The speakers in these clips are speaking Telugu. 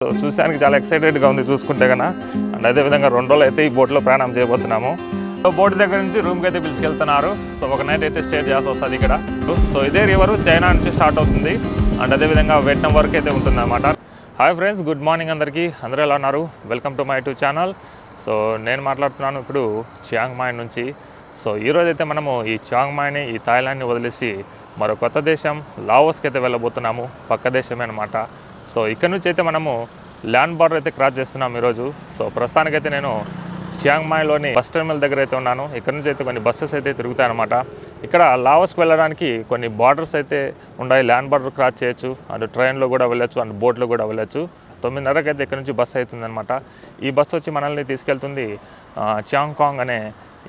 సో చూసానికి చాలా ఎక్సైటెడ్గా ఉంది చూసుకుంటే కన్నా. అండ్ అదేవిధంగా 2 రోజులు అయితే ఈ బోట్లో ప్రయాణం చేయబోతున్నాము. సో బోట్ దగ్గర నుంచి రూమ్కి అయితే పిలుచుకెళ్తున్నారు. సో ఒక నైట్ అయితే స్టే చేయాల్సి వస్తుంది ఇక్కడ. సో ఇదే రివర్ చైనా నుంచి స్టార్ట్ అవుతుంది. అండ్ అదేవిధంగా వియట్నాం వరకు అయితే ఉంటుంది అన్నమాట. హాయ్ ఫ్రెండ్స్, గుడ్ మార్నింగ్ అందరికీ. అందరూ ఎలా ఉన్నారు? Welcome to my YouTube channel. So నేను మాట్లాడుతున్నాను ఇప్పుడు చియాంగ్ మాయ్ నుంచి. సో ఈరోజు అయితే మనము ఈ చియాంగ్ మాయ్ని, ఈ థాయిలాండ్ని వదిలేసి మరో కొత్త దేశం లావోస్కి అయితే వెళ్ళబోతున్నాము. పక్క దేశమే అనమాట. సో ఇక్కడ నుంచి అయితే మనము ల్యాండ్ బార్డర్ అయితే క్రాస్ చేస్తున్నాం ఈరోజు. సో ప్రస్తుతానికైతే నేను చియాంగ్ మాయ్లోని బస్ టెర్మినల్ దగ్గర అయితే ఉన్నాను. ఇక్కడ నుంచి అయితే కొన్ని బస్సెస్ అయితే తిరుగుతాయి అనమాట. ఇక్కడ లావోస్కి వెళ్ళడానికి కొన్ని బార్డర్స్ అయితే ఉన్నాయి. ల్యాండ్ బార్డర్ క్రాస్ చేయొచ్చు, అండ్ ట్రైన్లో కూడా వెళ్ళొచ్చు, అండ్ బోట్లో కూడా వెళ్ళొచ్చు. 9:30కి అయితే ఇక్కడ నుంచి బస్సు అవుతుంది అనమాట. ఈ బస్సు వచ్చి మనల్ని తీసుకెళ్తుంది చియాంగ్ కాంగ్ అనే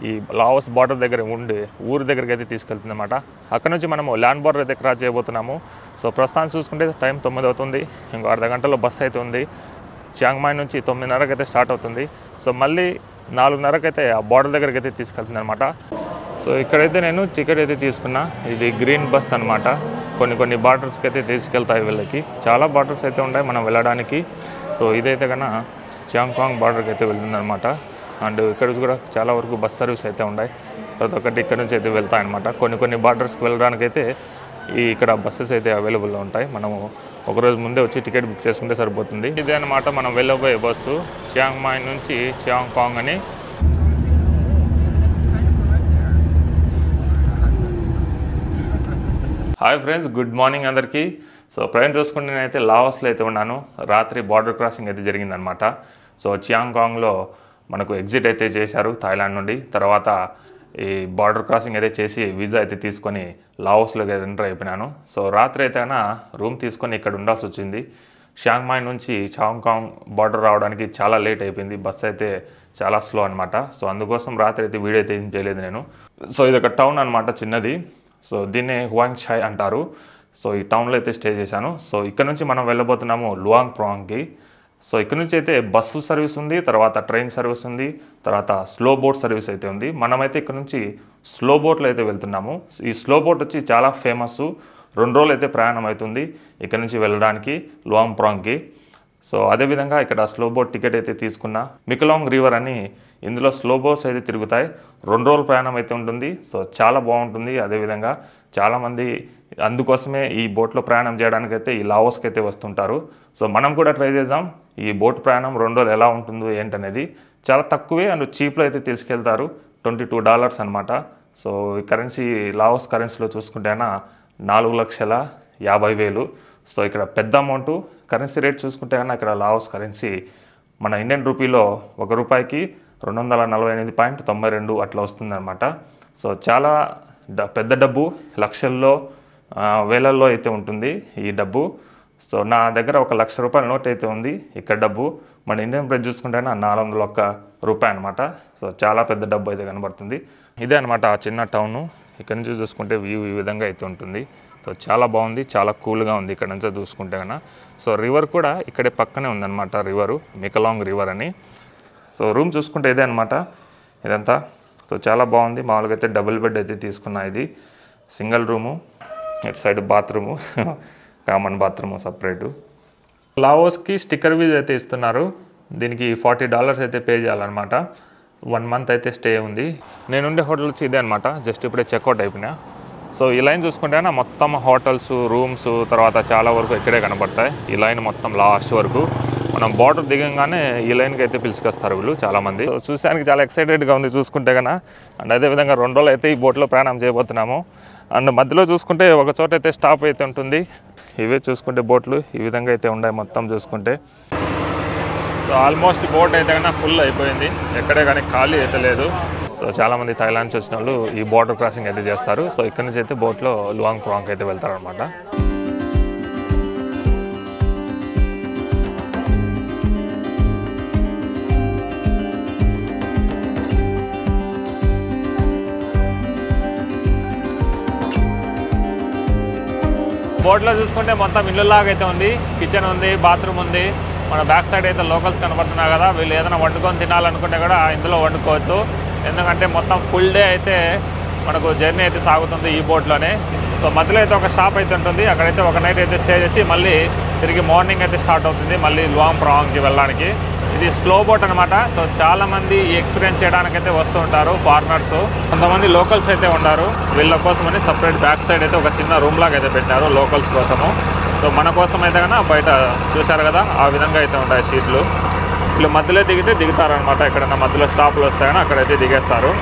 ఈ లావోస్ బార్డర్ దగ్గర ఉండి ఊరి దగ్గరికి అయితే తీసుకెళ్తుంది అనమాట. అక్కడ నుంచి మనము ల్యాండ్ బార్డర్ అయితే క్రాస్ చేయబోతున్నాము. సో ప్రస్తుతాన్ని చూసుకుంటే టైం 9 అవుతుంది. ఇంకో అర్ధ గంటలో బస్సు అయితే ఉంది. చియాంగ్ మాయ్ నుంచి 9:30కి అయితే స్టార్ట్ అవుతుంది. సో మళ్ళీ 4:30కి అయితే ఆ బార్డర్ దగ్గరికి అయితే తీసుకెళ్తుంది అనమాట. సో ఇక్కడైతే నేను టికెట్ అయితే తీసుకున్నా. ఇది గ్రీన్ బస్ అనమాట. కొన్ని బార్డర్స్కి అయితే తీసుకెళ్తాయి వీళ్ళకి. చాలా బార్డర్స్ అయితే ఉన్నాయి మనం వెళ్ళడానికి. సో ఇదైతే కన్నా చియాంగ్ కాంగ్ బార్డర్కి అయితే వెళ్తుందనమాట. అండ్ ఇక్కడ కూడా చాలా వరకు బస్ సర్వీస్ అయితే ఉన్నాయి. ప్రతి ఒక్కటి ఇక్కడ నుంచి అయితే వెళ్తాయన్నమాట. కొన్ని బార్డర్స్కి వెళ్ళడానికి అయితే ఇక్కడ బస్సెస్ అయితే అవైలబుల్లో ఉంటాయి. మనము ఒకరోజు ముందే వచ్చి టికెట్ బుక్ చేసుకుంటే సరిపోతుంది. ఇదే అనమాట మనం వెళ్ళబోయే బస్సు, చియాంగ్ మాయ్ నుంచి చియాంగ్ కాంగ్ అని. హాయ్ ఫ్రెండ్స్, గుడ్ మార్నింగ్ అందరికీ. సో ప్రయాణం చూసుకుంటే నేనైతే లావోస్లో అయితే ఉన్నాను. రాత్రి బార్డర్ క్రాసింగ్ అయితే జరిగిందనమాట. సో చియాంగ్ కాంగ్లో మనకు ఎగ్జిట్ అయితే చేశారు థాయిలాండ్ నుండి. తర్వాత ఈ బార్డర్ క్రాసింగ్ అయితే చేసి వీసా అయితే తీసుకొని లావోస్లోకి ఎంటర్ అయిపోయినాను. సో రాత్రి అయితే రూమ్ తీసుకొని ఇక్కడ ఉండాల్సి వచ్చింది. చియాంగ్ మాయ్ నుంచి చియాంగ్ కాంగ్ బార్డర్ రావడానికి చాలా లేట్ అయిపోయింది. బస్ అయితే చాలా స్లో అనమాట. సో అందుకోసం రాత్రి అయితే వీడియో అయితే ఏం చేయలేదు నేను. సో ఇది ఒక టౌన్ అనమాట, చిన్నది. సో దీన్నే హువాంగ్ చాయ్ అంటారు. సో ఈ టౌన్లో అయితే స్టే చేశాను. సో ఇక్కడ నుంచి మనం వెళ్ళబోతున్నాము లువాంగ్ ప్రాంగ్కి. సో ఇక్కడ నుంచి అయితే బస్సు సర్వీస్ ఉంది, తర్వాత ట్రైన్ సర్వీస్ ఉంది, తర్వాత స్లో బోట్ సర్వీస్ అయితే ఉంది. మనమైతే ఇక్కడ నుంచి స్లో బోట్లో అయితే వెళ్తున్నాము. ఈ స్లో బోట్ వచ్చి చాలా ఫేమస్. 2 రోజులు అయితే ప్రయాణం అవుతుంది ఇక్కడ నుంచి వెళ్ళడానికి లువాంగ్ ప్రాంగ్కి. సో అదేవిధంగా ఇక్కడ స్లో బోట్ టికెట్ అయితే తీసుకున్నా. మికలాంగ్ రివర్ అని ఇందులో స్లో బోట్స్ అయితే తిరుగుతాయి. 2 రోజుల ప్రయాణం అయితే ఉంటుంది. సో చాలా బాగుంటుంది. అదేవిధంగా చాలామంది అందుకోసమే ఈ బోట్లో ప్రయాణం చేయడానికి అయితే ఈ లావోస్కి అయితే వస్తుంటారు. సో మనం కూడా ట్రై చేద్దాం ఈ బోట్ ప్రయాణం 2 రోజులు ఎలా ఉంటుందో ఏంటనేది. చాలా తక్కువే అండ్ చీప్లో అయితే తీసుకెళ్తారు. $22 అనమాట. సో ఈ కరెన్సీ లావోస్ కరెన్సీలో చూసుకుంటే 4,50,000. సో ఇక్కడ పెద్ద అమౌంట్. కరెన్సీ రేట్ చూసుకుంటే ఇక్కడ లావోస్ కరెన్సీ మన ఇండియన్ రూపీలో ₹1కి 248.92 అట్లా వస్తుందన్నమాట. సో చాలా పెద్ద డబ్బు, లక్షల్లో వేలల్లో అయితే ఉంటుంది ఈ డబ్బు. సో నా దగ్గర ₹1,00,000 నోట్ అయితే ఉంది. ఇక్కడ డబ్బు మన ఇండియన్ ప్రైస్ చూసుకుంటే ₹401 అనమాట. సో చాలా పెద్ద డబ్బు అయితే కనబడుతుంది. ఇదే అనమాట ఆ చిన్న టౌను. ఇక్కడ నుంచి చూసుకుంటే వ్యూ ఈ విధంగా అయితే ఉంటుంది. సో చాలా బాగుంది, చాలా కూల్గా ఉంది ఇక్కడ నుంచి చూసుకుంటే కన్నా. సో రివర్ కూడా ఇక్కడే పక్కనే ఉందన్నమాట, రివరు మికలాంగ్ రివర్ అని. సో రూమ్ చూసుకుంటే ఇదే అనమాట ఇదంతా. సో చాలా బాగుంది. మామూలుగా అయితే డబుల్ బెడ్ అయితే తీసుకున్నా. ఇది సింగిల్ రూము, ఇటు side bathroom, common bathroom separate. లావోస్కి స్టిక్కర్ వీజ్ అయితే ఇస్తున్నారు. దీనికి $40 అయితే పే చేయాలన్నమాట. 1 మంత్ అయితే స్టే ఉంది. నేనుండే హోటల్ వచ్చి ఇదే అనమాట. జస్ట్ ఇప్పుడే చెక్అవుట్ అయిపోయినా. సో ఈ లైన్ చూసుకుంటే మొత్తం హోటల్స్, రూమ్స్, తర్వాత చాలా వరకు ఇక్కడే కనబడతాయి. ఈ లైన్ మొత్తం లాస్ట్ వరకు. మనం బార్డర్ దిగంగానే ఈ లైన్కి అయితే పిలుచుకొస్తారు వీళ్ళు చాలామంది. సో చూసానికి చాలా ఎక్సైటెడ్గా ఉంది చూసుకుంటే కన్నా. అండ్ అదేవిధంగా 2 రోజులు అయితే ఈ బోట్లో ప్రయాణం చేయబోతున్నాము. అండ్ మధ్యలో చూసుకుంటే ఒక చోట అయితే స్టాప్ అయితే ఉంటుంది. ఇవే చూసుకుంటే బోట్లు ఈ విధంగా అయితే ఉన్నాయి మొత్తం చూసుకుంటే. సో ఆల్మోస్ట్ బోట్ అయితే కన్నా ఫుల్ అయిపోయింది. ఎక్కడే కానీ ఖాళీ అయితే లేదు. సో చాలామంది థాయిలాండ్ నుంచి వచ్చిన వాళ్ళు ఈ బార్డర్ క్రాసింగ్ అయితే చేస్తారు. సో ఇక్కడ నుంచి అయితే బోట్లో లువాంగ్ ప్రాంగ్ అయితే వెళ్తారనమాట. బోట్లో చూసుకుంటే మొత్తం ఇల్లులాగా అయితే ఉంది. కిచెన్ ఉంది, బాత్రూమ్ ఉంది. మన బ్యాక్ సైడ్ అయితే లోకల్స్ కనబడుతున్నాయి కదా, వీళ్ళు ఏదైనా వండుకొని తినాలనుకుంటే కూడా ఇందులో వండుకోవచ్చు. ఎందుకంటే మొత్తం ఫుల్ డే అయితే మనకు జర్నీ అయితే సాగుతుంది ఈ బోట్లోనే. సో మధ్యలో అయితే ఒక స్టాప్ అయితే ఉంటుంది. అక్కడైతే ఒక నైట్ అయితే స్టే చేసి మళ్ళీ తిరిగి మార్నింగ్ అయితే స్టార్ట్ అవుతుంది మళ్ళీ లువాంగ్ ప్రాంగ్కి వెళ్ళడానికి. ఇది స్లో బోట్ అనమాట. సో చాలామంది ఈ ఎక్స్పీరియన్స్ చేయడానికైతే వస్తూ ఉంటారు ఫారినర్స్. కొంతమంది లోకల్స్ అయితే ఉన్నారు. వీళ్ళ కోసమని సపరేట్ బ్యాక్ సైడ్ అయితే ఒక చిన్న రూమ్ లాగా అయితే పెట్టారు లోకల్స్ కోసము. సో మన కోసం అయితే కన్నా బయట చూశారు కదా ఆ విధంగా అయితే ఉంటాయి సీట్లు. వీళ్ళు మధ్యలో దిగితే దిగుతారనమాట. ఎక్కడైనా మధ్యలో స్టాప్లు వస్తాయని అక్కడైతే దిగేస్తారు.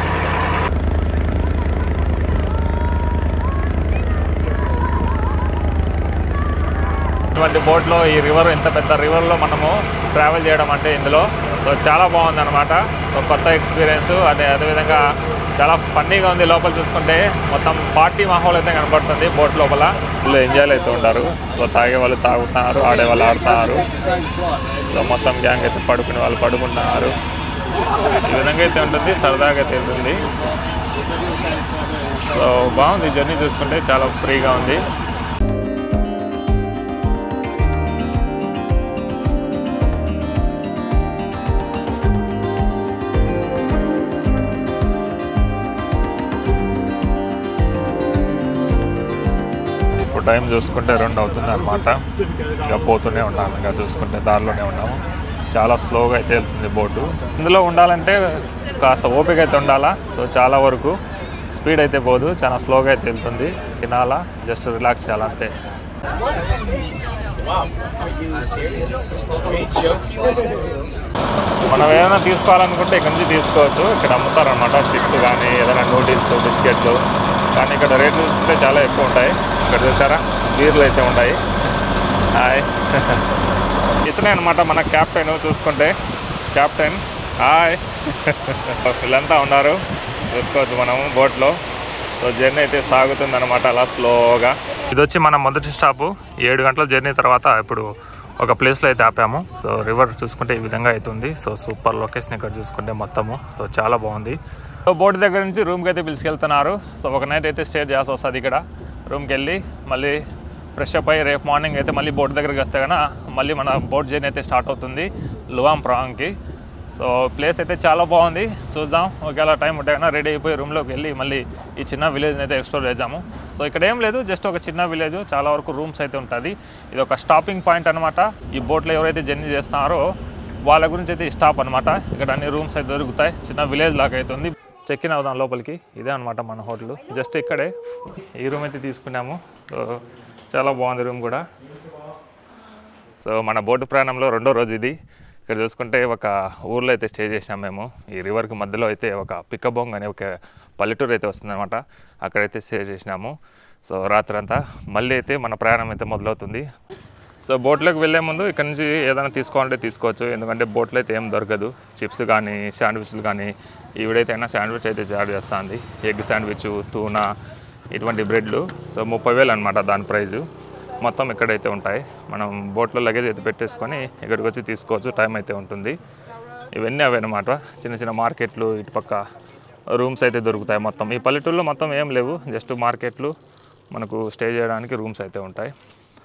ఇటువంటి బోట్లో ఈ రివర్, ఇంత పెద్ద రివర్లో మనము ట్రావెల్ చేయడం అంటే ఇందులో సో చాలా బాగుందన్నమాట. సో కొత్త ఎక్స్పీరియన్స్. అదేవిధంగా చాలా ఫన్నీగా ఉంది. లోపల చూసుకుంటే మొత్తం పార్టీ మాహోల్ అయితే కనబడుతుంది బోట్ లోపల. వీళ్ళు ఎంజాయ్లు అయితే ఉంటారు. సో తాగే వాళ్ళు తాగుతున్నారు, ఆడే వాళ్ళు ఆడుతున్నారు. సో మొత్తం గ్యాంగ్ అయితే పడుకునే వాళ్ళు పడుకుంటున్నారు. ఈ విధంగా అయితే ఉంటుంది, సరదాగా అయితే ఉంటుంది. సో బాగుంది జర్నీ చూసుకుంటే, చాలా ఫ్రీగా ఉంది. టైం చూసుకుంటే 2 అవుతుంది అనమాట. ఇంకా పోతూనే ఉన్నాము. ఇంకా చూసుకుంటే దారిలోనే ఉన్నాము. చాలా స్లోగా అయితే వెళ్తుంది బోటు. ఇందులో ఉండాలంటే కాస్త ఓపిక అయితే ఉండాలా. సో చాలా వరకు స్పీడ్ అయితే పోదు, చాలా స్లోగా అయితే వెళ్తుంది. తినాలా, జస్ట్ రిలాక్స్ చేయాలంతే. మనం ఏదైనా తీసుకోవాలనుకుంటే ఇక్కడ నుంచి తీసుకోవచ్చు. ఇక్కడ అమ్ముతారనమాట చిప్స్ కానీ ఏదైనా నూడిల్స్, బిస్కెట్లు. కానీ ఇక్కడ రేట్లు చూస్తుంటే చాలా ఎక్కువ ఉంటాయి. ఇక్కడ చూసారా బీర్లు అయితే ఉంటాయి. హాయ్, ఇతనే అనమాట మన క్యాప్టెన్. చూసుకుంటే క్యాప్టెన్ హాయ్. వీళ్ళంతా ఉన్నారు, చూసుకోవచ్చు మనము బోట్లో. సో జర్నీ అయితే సాగుతుంది అనమాట అలా స్లోగా. ఇది వచ్చి మన మొదటి స్టాపు. 7 గంటల జర్నీ తర్వాత ఇప్పుడు ఒక ప్లేస్లో అయితే ఆపాము. సో రివర్ చూసుకుంటే ఈ విధంగా అవుతుంది. సో సూపర్ లొకేషన్ ఇక్కడ చూసుకుంటే మొత్తము. సో చాలా బాగుంది. సో బోట్ దగ్గర నుంచి రూమ్కి అయితే పిలుచుకెళ్తున్నారు. సో ఒక నైట్ అయితే స్టే చేయాల్సి వస్తుంది ఇక్కడ. రూమ్కి వెళ్ళి మళ్ళీ ఫ్రెష్ అప్ అయ్యి రేపు మార్నింగ్ అయితే మళ్ళీ బోట్ దగ్గరికి వస్తే కన్నా మళ్ళీ మన బోట్ జర్నీ అయితే స్టార్ట్ అవుతుంది లువాంగ్ ప్రాంగ్కి. సో ప్లేస్ అయితే చాలా బాగుంది. చూద్దాం, ఒకవేళ టైం ఉంటే కన్నా రెడీ అయిపోయి రూమ్లోకి వెళ్ళి మళ్ళీ ఈ చిన్న విలేజ్ని అయితే ఎక్స్ప్లోర్ చేద్దాము. సో ఇక్కడ ఏం లేదు, జస్ట్ ఒక చిన్న విలేజ్, చాలా వరకు రూమ్స్ అయితే ఉంటుంది. ఇది ఒక స్టాపింగ్ పాయింట్ అనమాట. ఈ బోట్లో ఎవరైతే జర్నీ చేస్తున్నారో వాళ్ళ గురించి అయితే ఈ స్టాప్ అనమాట. ఇక్కడ అన్ని రూమ్స్ అయితే దొరుకుతాయి. చిన్న విలేజ్ లాగా అయితే ఉంది. చెక్ ఇన్ అవుదాం లోపలికి. ఇదే అనమాట మన హోటల్. జస్ట్ ఇక్కడే ఈ రూమ్ అయితే తీసుకున్నాము. సో చాలా బాగుంది రూమ్ కూడా. సో మన బోటు ప్రయాణంలో 2వ రోజు ఇది. ఇక్కడ చూసుకుంటే ఒక ఊర్లో అయితే స్టే చేసాం మేము. ఈ రివర్కి మధ్యలో అయితే ఒక పిక్కబోంగ్ అనే ఒక పల్లెటూరు అయితే వస్తుందన్నమాట. అక్కడైతే స్టే చేసినాము. సో రాత్రి అంతా మళ్ళీ అయితే మన ప్రయాణం అయితే మొదలవుతుంది. సో బోట్లోకి వెళ్ళే ముందు ఇక్కడ నుంచి ఏదైనా తీసుకోవాలంటే తీసుకోవచ్చు. ఎందుకంటే బోట్లో అయితే ఏం దొరకదు. చిప్స్ కానీ శాండ్విచ్లు కానీ, ఈవిడైతే అయినా శాండ్విచ్ అయితే చార్జ్ చేస్తుంది. ఎగ్ శాండ్విచ్, తూనా, ఇటువంటి బ్రెడ్లు. సో 30,000 అనమాట దాని ప్రైజు. మొత్తం ఇక్కడైతే ఉంటాయి. మనం బోట్లో లగేజ్ అయితే పెట్టేసుకొని ఇక్కడికి వచ్చి తీసుకోవచ్చు. టైం అయితే ఉంటుంది. ఇవన్నీ అవే అనమాట. చిన్న చిన్న మార్కెట్లు, ఇటుపక్క రూమ్స్ అయితే దొరుకుతాయి. మొత్తం ఈ పల్లెటూరులో మొత్తం ఏం లేవు, జస్ట్ మార్కెట్లు, మనకు స్టే చేయడానికి రూమ్స్ అయితే ఉంటాయి.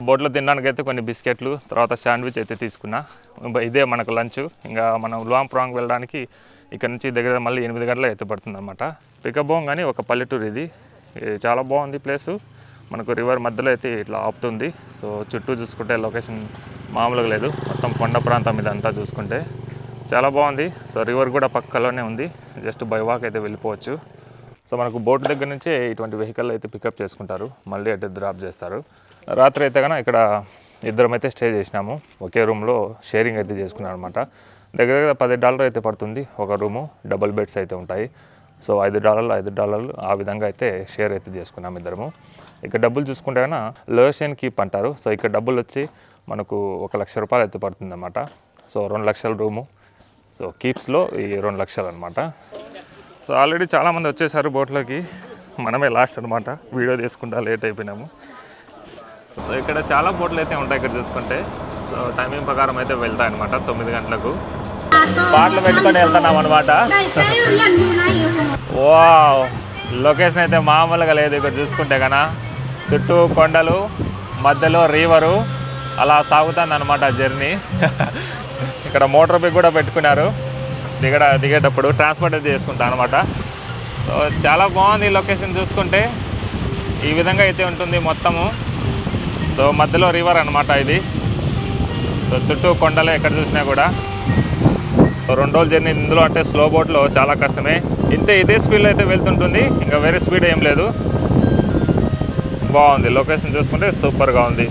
బోట్లో తినడానికి అయితే కొన్ని బిస్కెట్లు, తర్వాత శాండ్విచ్ అయితే తీసుకున్నా. ఇదే మనకు లంచ్. ఇంకా మనం లువాంగ్ ప్రాంగ్ వెళ్ళడానికి ఇక్కడ నుంచి దగ్గర మళ్ళీ 8 గంటలు అయితే పడుతుంది అనమాట. పికబోంగ్ అని ఒక పల్లెటూరు. ఇది చాలా బాగుంది ప్లేసు. మనకు రివర్ మధ్యలో అయితే ఇట్లా ఆపుతుంది. సో చుట్టూ చూసుకుంటే లొకేషన్ మామూలుగా లేదు. మొత్తం కొండ ప్రాంతం ఇదంతా చూసుకుంటే చాలా బాగుంది. సో రివర్ కూడా పక్కలోనే ఉంది. జస్ట్ బై వాక్ అయితే వెళ్ళిపోవచ్చు. సో మనకు బోట్ దగ్గర నుంచే ఇటువంటి వెహికల్ అయితే పికప్ చేసుకుంటారు, మళ్ళీ అటు డ్రాప్ చేస్తారు. రాత్రి అయితే కన్నా ఇక్కడ ఇద్దరం అయితే స్టే చేసినాము. ఒకే రూమ్లో షేరింగ్ అయితే చేసుకున్నాం అనమాట. దగ్గర దగ్గర $10 అయితే పడుతుంది ఒక రూము. డబుల్ బెడ్స్ అయితే ఉంటాయి. సో $5 ఆ విధంగా అయితే షేర్ అయితే చేసుకున్నాం ఇద్దరము. ఇక్కడ డబ్బులు చూసుకుంటే కన్నా లోషన్ కీప్ అంటారు. సో ఇక్కడ డబ్బులు వచ్చి మనకు ₹1,00,000 అయితే పడుతుంది అన్నమాట. సో 2 లక్షల రూము. సో కీప్స్లో ఈ 2 లక్షలు అనమాట. సో ఆల్రెడీ చాలామంది వచ్చేసారు బోట్లోకి. మనమే లాస్ట్ అనమాట. వీడియో తీసుకుంటా లేట్ అయిపోయినాము. సో ఇక్కడ చాలా బోట్లు అయితే ఉంటాయి ఇక్కడ చూసుకుంటే. సో టైమింగ్ ప్రకారం అయితే వెళ్తాయి అనమాట. 9 గంటలకు పాటలు పెట్టుకొని వెళ్తున్నాం అనమాట. వావ్, లొకేషన్ అయితే మామూలుగా లేదు. ఇక్కడ చూసుకుంటే కన్నా చుట్టూ కొండలు, మధ్యలో రివరు, అలా సాగుతుంది అనమాట జర్నీ. ఇక్కడ మోటార్ బైక్ కూడా పెట్టుకున్నారు. దిగేటప్పుడు ట్రాన్స్పోర్ట్ అయితే చేసుకుంటాను అనమాట. సో చాలా బాగుంది లొకేషన్ చూసుకుంటే. ఈ విధంగా అయితే ఉంటుంది మొత్తము. సో మధ్యలో రివర్ అనమాట ఇది. సో చుట్టూ కొండలే ఎక్కడ చూసినా కూడా. సో 2 రోజుల జర్నీ ఇందులో అంటే స్లో బోట్లో చాలా కష్టమే. ఇదే స్పీడ్లో అయితే వెళ్తుంటుంది, ఇంకా వేరే స్పీడ్ ఏం లేదు. బాగుంది, లొకేషన్ చూసుకుంటే సూపర్గా ఉంది.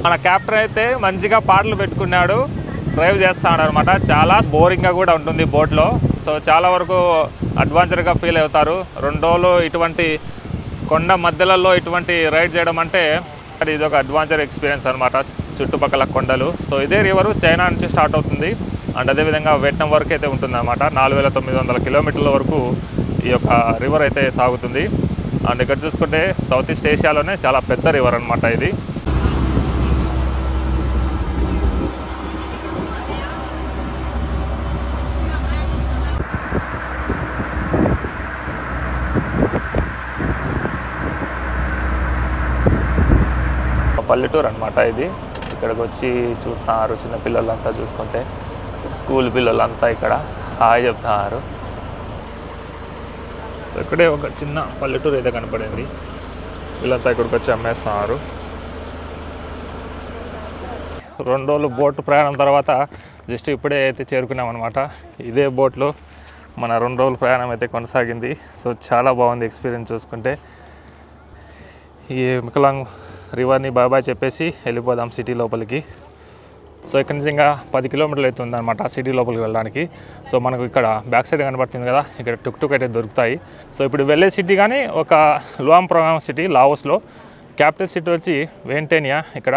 మన క్యాప్టెన్ అయితే మంచిగా పాటలు పెట్టుకున్నాడు, డ్రైవ్ చేస్తాడు అనమాట. చాలా బోరింగ్గా కూడా ఉంటుంది బోట్లో. సో చాలా వరకు అడ్వెంచర్గా ఫీల్ అవుతారు. 2 రోజులు ఇటువంటి కొండ మధ్యలలో ఇటువంటి రైడ్ చేయడం అంటే ఇది ఒక అడ్వెంచర్ ఎక్స్పీరియన్స్ అనమాట. చుట్టుపక్కల కొండలు. సో ఇదే రివరు చైనా నుంచి స్టార్ట్ అవుతుంది అండ్ అదేవిధంగా వియట్నాం వరకు అయితే ఉంటుంది అనమాట. 4900 కిలోమీటర్ల వరకు ఈ యొక్క రివర్ అయితే సాగుతుంది. అండ్ ఇక్కడ చూసుకుంటే సౌత్ ఈస్ట్ ఏషియాలోనే చాలా పెద్ద రివర్ అనమాట ఇది. పల్లెటూరు అనమాట ఇది. ఇక్కడికి వచ్చి చూస్తున్నారు చిన్న పిల్లలంతా. చూసుకుంటే స్కూల్ పిల్లలంతా ఇక్కడ హాయ్ చెప్తున్నారు. సో ఇక్కడే ఒక చిన్న పల్లెటూరు అయితే కనపడింది. వీళ్ళంతా ఇక్కడికి వచ్చి అమ్మేస్తున్నారు. 2 రోజులు బోట్ ప్రయాణం తర్వాత జస్ట్ ఇప్పుడే అయితే చేరుకున్నాం అనమాట. ఇదే బోట్లో మన 2 రోజుల ప్రయాణం అయితే కొనసాగింది. సో చాలా బాగుంది ఎక్స్పీరియన్స్ చూసుకుంటే. ఈ మికలాంగ్ రివర్ని బాయ్ చెప్పేసి వెళ్ళిపోదాం సిటీ లోపలికి. సో ఇక్కడ నుంచి ఇంకా 10 కిలోమీటర్లు అవుతుంది అనమాట సిటీ లోపలికి వెళ్ళడానికి. సో మనకు ఇక్కడ బ్యాక్ సైడ్ కనబడుతుంది కదా, ఇక్కడ టుక్ అయితే దొరుకుతాయి. సో ఇప్పుడు వెళ్ళే సిటీ కానీ ఒక లువాం ప్రోగ్రామ్ సిటీ లావోస్లో, క్యాపిటల్ సిటీ వచ్చి వెంటేనియా ఇక్కడ.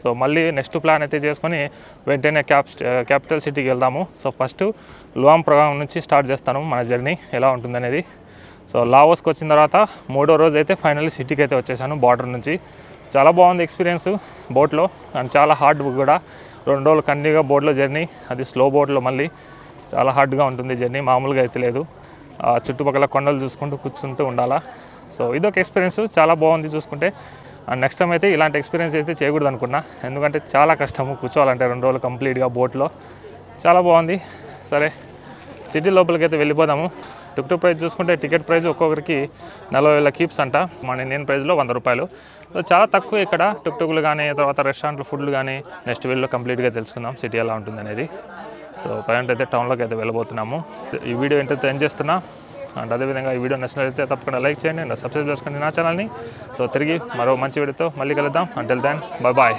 సో మళ్ళీ నెక్స్ట్ ప్లాన్ అయితే చేసుకొని వెంటనే క్యాపిటల్ సిటీకి వెళ్దాము. సో ఫస్ట్ లువాం ప్రోగ్రామ్ నుంచి స్టార్ట్ చేస్తాను మన జర్నీ ఎలా ఉంటుందనేది. సో లావోస్కి వచ్చిన తర్వాత 3వ రోజు అయితే ఫైనల్లీ సిటీకి అయితే వచ్చేసాను బార్డర్ నుంచి. చాలా బాగుంది ఎక్స్పీరియన్స్ బోట్లో అండ్ చాలా హార్డ్ కూడా. 2 రోజులు కంటిన్యూగా బోట్లో జర్నీ, అది స్లో బోట్లో మళ్ళీ చాలా హార్డ్గా ఉంటుంది జర్నీ, మామూలుగా అయితే లేదు. చుట్టుపక్కల కొండలు చూసుకుంటూ కూర్చుంటూ ఉండాలా. సో ఇదొక ఎక్స్పీరియన్స్ చాలా బాగుంది చూసుకుంటే. అండ్ నెక్స్ట్ టైం అయితే ఇలాంటి ఎక్స్పీరియన్స్ అయితే చేయకూడదు అనుకున్నా, ఎందుకంటే చాలా కష్టము కూర్చోవాలంటే 2 రోజులు కంప్లీట్గా బోట్లో. చాలా బాగుంది. సరే సిటీ లోపలికి అయితే వెళ్ళిపోదాము. టుక్ ప్రైస్ చూసుకుంటే టికెట్ ప్రైస్ ఒక్కొక్కరికి 40,000 కీప్స్ అంట. మన ఇండియన్ ప్రైస్లో 100 రూపాయలు. సో చాలా తక్కువ ఇక్కడ టుక్లు కానీ, తర్వాత రెస్టారెంట్లు ఫుడ్లు కానీ నెక్స్ట్ వీడియోలో కంప్లీట్గా తెలుసుకుందాం సిటీ ఎలా ఉంటుంది అనేది. సో ప్రజెంట్ అయితే టౌన్లోకి అయితే వెళ్ళబోతున్నాము. ఈ వీడియో ఏంటో ఎండ్ చేస్తున్నా. అండ్ అదేవిధంగా ఈ వీడియో నచ్చినట్లయితే తప్పకుండా లైక్ చేయండి అండ్ సబ్స్క్రైబ్ చేసుకోండి నా ఛానల్ని. సో తిరిగి మరో మంచి వీడియోతో మళ్ళీ కలుద్దాం. Until then bye.